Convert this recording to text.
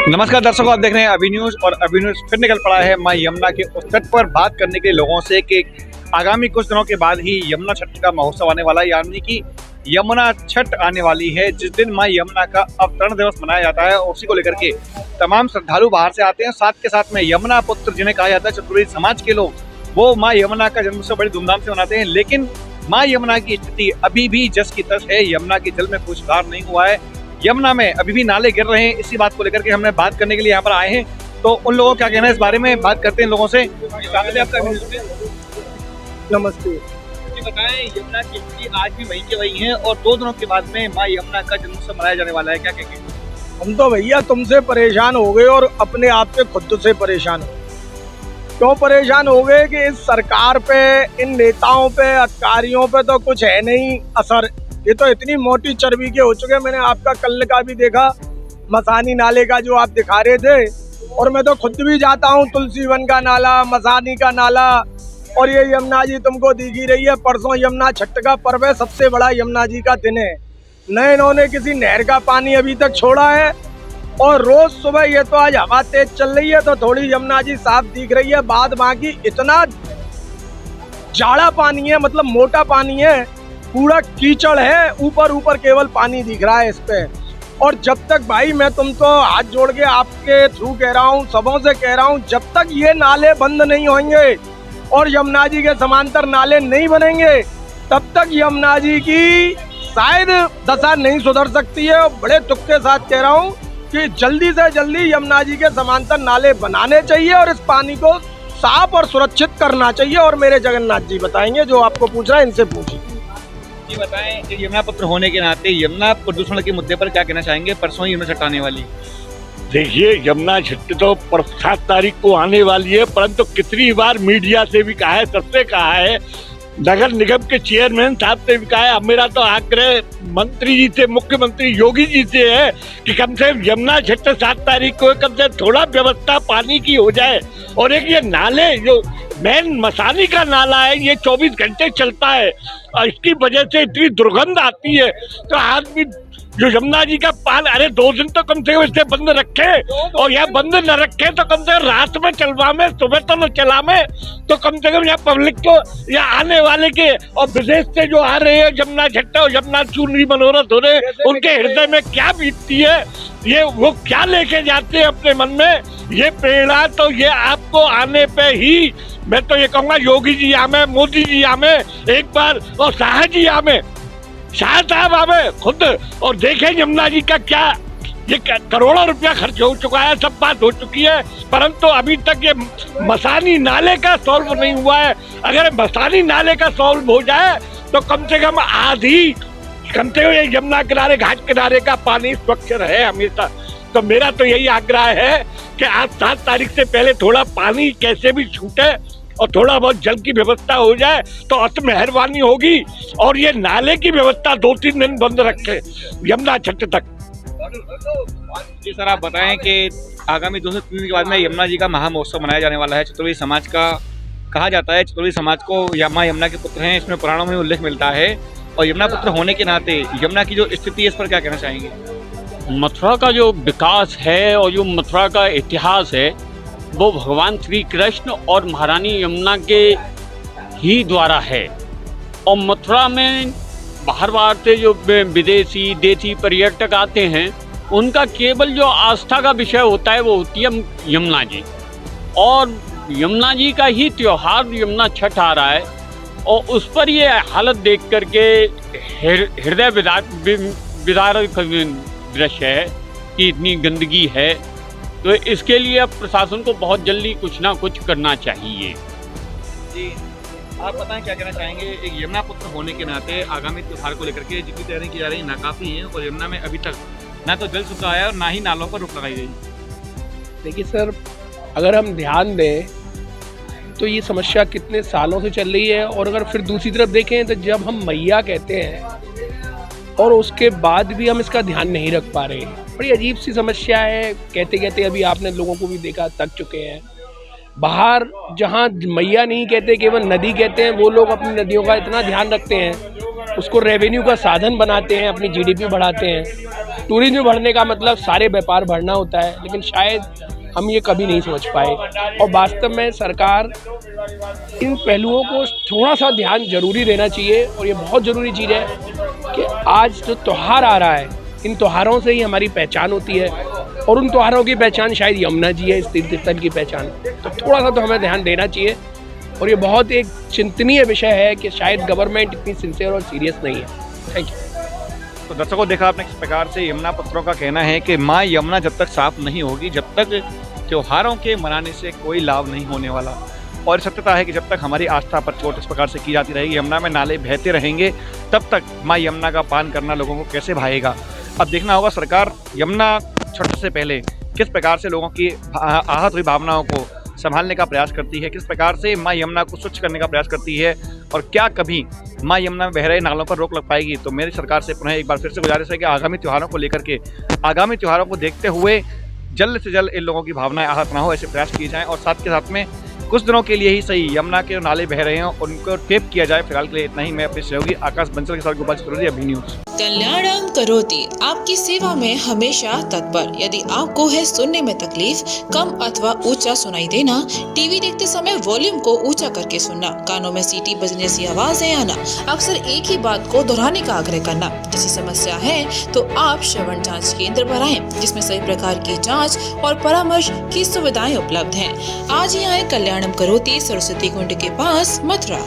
नमस्कार दर्शकों, आप देख रहे हैं अभी न्यूज और अभी न्यूज फिर निकल पड़ा है मां यमुना के उस तट पर बात करने के लिए लोगों से कि आगामी कुछ दिनों के बाद ही यमुना छठ का महोत्सव आने वाला है, यानी कि यमुना छठ आने वाली है, जिस दिन मां यमुना का अवतरण दिवस मनाया जाता है। और उसी को लेकर के तमाम श्रद्धालु बाहर से आते हैं। साथ के साथ में यमुना पुत्र जिन्हें कहा जाता है, चतुर्वेदी समाज के लोग, वो माँ यमुना का जन्मोत्सव बड़ी धूमधाम से मनाते हैं। लेकिन माँ यमुना की स्थिति अभी भी जस की तस है। यमुना के जल में कुछ सुधार नहीं हुआ है। यमुना में अभी भी नाले गिर रहे हैं। इसी बात को लेकर के हमने बात करने के लिए यहाँ पर आए हैं, तो उन लोगों का क्या कहना है इस बारे में बात करते हैं लोगों से। आपका नमस्ते जी, बताएं यमुना की स्थिति आज भी वही के वही है और 2 दिनों के बाद में माँ यमुना का जन्मोत्सव मनाया जाने वाला है, क्या कहेंगे? हम तो भैया तुमसे परेशान हो गए और अपने आप से खुद से परेशान हो। क्यों परेशान हो गए कि इस सरकार पे, इन नेताओं पे, अधिकारियों पे तो कुछ है नहीं असर। ये तो इतनी मोटी चर्बी के हो चुके। मैंने आपका कल का भी देखा, मसानी नाले का जो आप दिखा रहे थे, और मैं तो खुद भी जाता हूँ, तुलसी वन का नाला, मसानी का नाला, और ये यमुना जी तुमको दिख ही रही है। परसों यमुना छठ का पर्व है, सबसे बड़ा यमुना जी का दिन है। न इन्होंने किसी नहर का पानी अभी तक छोड़ा है, और रोज सुबह, ये तो आज हवा तेज चल रही है तो थोड़ी यमुना जी साफ दिख रही है, बाद बाकी इतना जाड़ा पानी है, मतलब मोटा पानी है, पूरा कीचड़ है, ऊपर केवल पानी दिख रहा है इस पे। और जब तक भाई, मैं तुम तो हाथ जोड़ के आपके थ्रू कह रहा हूँ, सबों से कह रहा हूँ, जब तक ये नाले बंद नहीं होंगे और यमुना जी के समांतर नाले नहीं बनेंगे, तब तक यमुना जी की शायद दशा नहीं सुधर सकती है। और बड़े दुख के साथ कह रहा हूँ कि जल्दी से जल्दी यमुना जी के समांतर नाले बनाने चाहिए और इस पानी को साफ और सुरक्षित करना चाहिए। और मेरे जगन्नाथ जी बताएंगे, जो आपको पूछ रहा है इनसे पूछिए। जी बताएं कि यमुना पुत्र होने के नाते यमुना प्रदूषण के मुद्दे पर क्या कहना चाहेंगे? परसों यमुना छठ आने वाली। देखिए, यमुना छठ तो 7 तारीख को आने वाली है, परंतु कितनी बार मीडिया से भी कहा है, सबसे कहा है, नगर निगम के चेयरमैन साहब से भी कहा है। अब मेरा तो आग्रह मंत्री जी से, मुख्यमंत्री योगी जी से है कि कम से कम यमुना छठ 7 तारीख को कम से थोड़ा व्यवस्था पानी की हो जाए। और एक ये नाले, जो मेन मसानी का नाला है, ये 24 घंटे चलता है और इसकी वजह से इतनी दुर्गंध आती है। तो आदमी जो यमुना जी का पानी, अरे 2 दिन तो कम से कम इसे बंद रखे, और यह बंद न रखे तो कम से कम रात में चलवा में, सुबह तो न चला में, तो कम से कम यहाँ पब्लिक को, या आने वाले के और विदेश से जो आ रहे हैं यमुना छठ और यमुना चूनरी मनोरथ हो रहे, उनके हृदय में क्या बीतती है, ये वो क्या लेके जाते हैं अपने मन में, ये प्रेरणा तो ये आपको आने पे ही, मैं तो ये कहूँगा योगी जी आमे, मोदी जी आमे एक बार, और शाह जी आमे, शाह साहब आवे खुद, और देखें यमुना जी का क्या, ये करोड़ों रुपया खर्च हो चुका है, सब बात हो चुकी है, परंतु अभी तक ये मसानी नाले का सॉल्व नहीं हुआ है। अगर मसानी नाले का सॉल्व हो जाए तो कम से कम आधी, कम से कम यमुना किनारे, घाट किनारे का पानी स्वच्छ रहे हमेशा। तो मेरा तो यही आग्रह है कि आज 7 तारीख से पहले थोड़ा पानी कैसे भी छूटे और थोड़ा बहुत जल की व्यवस्था हो जाए तो अति मेहरबानी होगी। और ये नाले की व्यवस्था 2-3 दिन बंद रखे यमुना छठ तक। जी सर, आप बताएं कि आगामी 2 से 3 दिन के बाद में यमुना जी का महामहोत्सव मनाया जाने वाला है। चतुर्वेदी समाज का कहा जाता है, चतुर्वेदी समाज को मां यमुना के पुत्र हैं, इसमें पुराणों में उल्लेख मिलता है। और यमुना पुत्र होने के नाते यमुना की जो स्थिति है, इस पर क्या कहना चाहेंगे? मथुरा का जो विकास है और जो मथुरा का इतिहास है, वो भगवान श्री कृष्ण और महारानी यमुना के ही द्वारा है। और मथुरा में बाहर बाहर से जो विदेशी, देशी पर्यटक आते हैं, उनका केवल जो आस्था का विषय होता है वो होती है यमुना जी। और यमुना जी का ही त्योहार यमुना छठ आ रहा है, और उस पर ये हालत देख करके हृदय विदारक दृश्य है कि इतनी गंदगी है। तो इसके लिए अब प्रशासन को बहुत जल्दी कुछ ना कुछ करना चाहिए। जी, आप बताएं क्या कहना चाहेंगे? एक यमुना पुत्र होने के नाते आगामी त्योहार को लेकर के जितनी तैयारी की जा रही है नाकाफी है, और यमुना में अभी तक ना तो जल सुखा है और ना ही नालों पर रोक लगाई गई। देखिए सर, अगर हम ध्यान दें तो ये समस्या कितने सालों से चल रही है। और अगर फिर दूसरी तरफ देखें तो जब हम मैया कहते हैं और उसके बाद भी हम इसका ध्यान नहीं रख पा रहे, बड़ी अजीब सी समस्या है। कहते कहते अभी आपने लोगों को भी देखा, थक चुके हैं। बाहर जहाँ मैया नहीं कहते, केवल नदी कहते हैं, वो लोग अपनी नदियों का इतना ध्यान रखते हैं उसको रेवेन्यू का साधन बनाते हैं, अपनी जीडीपी बढ़ाते हैं। टूरिज्म बढ़ने का मतलब सारे व्यापार बढ़ना होता है, लेकिन शायद हम ये कभी नहीं समझ पाए। और वास्तव में सरकार इन पहलुओं को थोड़ा सा ध्यान जरूरी देना चाहिए। और ये बहुत ज़रूरी चीज़ है कि आज जो त्यौहार आ रहा है, इन त्योहारों से ही हमारी पहचान होती है, और उन त्योहारों की पहचान शायद यमुना जी है, इस तीर्थ स्थल की पहचान। तो थोड़ा सा तो हमें ध्यान देना चाहिए। और ये बहुत एक चिंतनीय विषय है कि शायद गवर्नमेंट इतनी सिंसियर और सीरियस नहीं है। Thank you. तो दर्शकों, देखा आपने किस प्रकार से यमुना पुत्रों का कहना है कि माँ यमुना जब तक साफ नहीं होगी, जब तक त्योहारों के मनाने से कोई लाभ नहीं होने वाला। और सत्यता है कि जब तक हमारी आस्था पर चोट इस प्रकार से की जाती रहेगी, यमुना में नाले बहते रहेंगे, तब तक माँ यमुना का पान करना लोगों को कैसे भाएगा। अब देखना होगा सरकार यमुना छठ से पहले किस प्रकार से लोगों की आहत हुई भावनाओं को संभालने का प्रयास करती है, किस प्रकार से माँ यमुना को स्वच्छ करने का प्रयास करती है, और क्या कभी माँ यमुना में बह रहे नालों पर रोक लग पाएगी। तो मेरी सरकार से पुनः एक बार फिर से गुजारिश है कि आगामी त्योहारों को लेकर के, आगामी त्योहारों को देखते हुए जल्द से जल्द इन लोगों की भावनाएं आहत ना हो, ऐसे प्रयास किए जाएं। और साथ के साथ में कुछ दिनों के लिए ही सही यमुना के नाले बह रहे हैं उनको टेप किया जाए। फिलहाल के लिए इतना ही। मैं अपने सहयोगी आकाश बंसल के साथ गोपाल चतुर्वेदी, अभी न्यूज। कल्याणम करोति आपकी सेवा में हमेशा तत्पर। यदि आपको है सुनने में तकलीफ, कम अथवा ऊंचा सुनाई देना, टीवी देखते समय वॉल्यूम को ऊंचा करके सुनना, कानों में सीटी बजने सी आवाजें आना, अक्सर एक ही बात को दोहराने का आग्रह करना, जैसी समस्या है तो आप श्रवण जांच केंद्र पर आएं, जिसमें सभी प्रकार की जांच और परामर्श की सुविधाएं उपलब्ध हैं। आज ही आए कल्याणम करोति, सरस्वती कुंड के पास, मथुरा।